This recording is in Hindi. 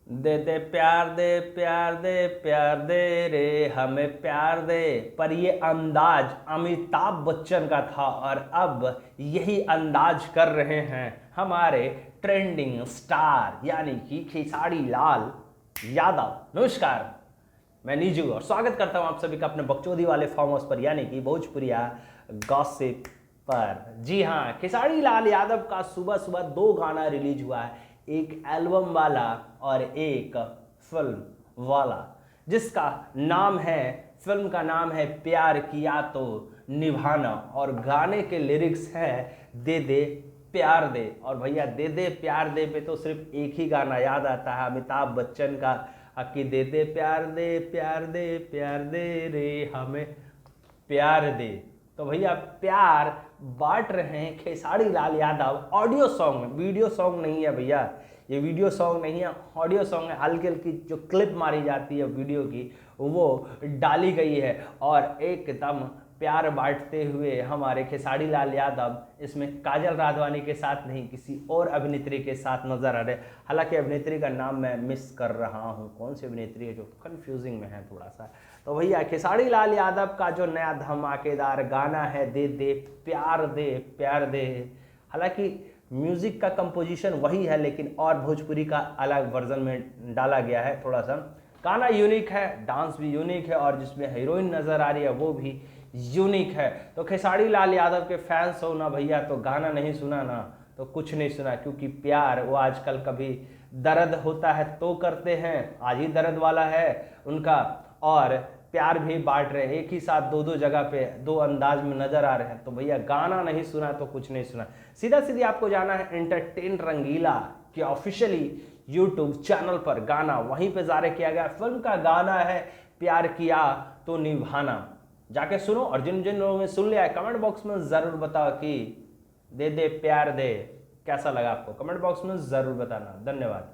दे दे प्यार दे प्यार दे प्यार दे रे हमें प्यार दे। पर ये अंदाज अमिताभ बच्चन का था और अब यही अंदाज कर रहे हैं हमारे ट्रेंडिंग स्टार यानी कि खेसारी लाल यादव। नमस्कार, मैं नीजू और स्वागत करता हूं आप सभी का अपने बकचोदी वाले फार्म हाउस पर यानी कि भोजपुरिया गॉसिप पर। जी हाँ, खेसारी लाल यादव का सुबह सुबह दो गाना रिलीज हुआ है, एक एल्बम वाला और एक फिल्म वाला, जिसका नाम है, फिल्म का नाम है प्यार किया तो निभाना और गाने के लिरिक्स हैं दे दे प्यार दे। और भैया दे दे प्यार दे पे तो सिर्फ एक ही गाना याद आता है अमिताभ बच्चन का, कि दे दे प्यार दे प्यार दे प्यार दे रे हमें प्यार दे। तो भैया प्यार बांट रहे हैं खेसारी लाल यादव ऑडियो सॉन्ग में, वीडियो सॉन्ग नहीं है भैया, ये वीडियो सॉन्ग नहीं है, ऑडियो सॉन्ग है। हल्की हल्की जो क्लिप मारी जाती है वीडियो की वो डाली गई है और एकदम प्यार बांटते हुए हमारे खेसारी लाल यादव इसमें काजल राघवानी के साथ नहीं किसी और अभिनेत्री के साथ नजर आ रहे। हालांकि अभिनेत्री का नाम मैं मिस कर रहा हूँ, कौन सी अभिनेत्री है जो कंफ्यूजिंग में है थोड़ा सा। तो भैया खेसारी लाल यादव का जो नया धमाकेदार गाना है दे दे प्यार दे, हालांकि म्यूजिक का कंपोजिशन वही है लेकिन और भोजपुरी का अलग वर्जन में डाला गया है। थोड़ा सा गाना यूनिक है, डांस भी यूनिक है और जिसमें हीरोइन नजर आ रही है वो भी यूनिक है। तो खेसारी लाल यादव के फैंस हो ना भैया तो गाना नहीं सुना ना तो कुछ नहीं सुना, क्योंकि प्यार वो आजकल कभी दर्द होता है तो करते हैं, आज ही दर्द वाला है उनका, और प्यार भी बांट रहे हैं एक ही साथ, दो दो जगह पे दो अंदाज में नजर आ रहे हैं। तो भैया गाना नहीं सुना तो कुछ नहीं सुना। सीधा सीधी आपको जाना है एंटरटेन रंगीला के ऑफिशियली यूट्यूब चैनल पर, गाना वहीं पे जारी किया गया। फिल्म का गाना है प्यार किया तो निभाना, जाके सुनो। और जिन जिन लोगों ने सुन लिया है कमेंट बॉक्स में जरूर बताओ कि दे दे प्यार दे कैसा लगा आपको, कमेंट बॉक्स में जरूर बताना। धन्यवाद।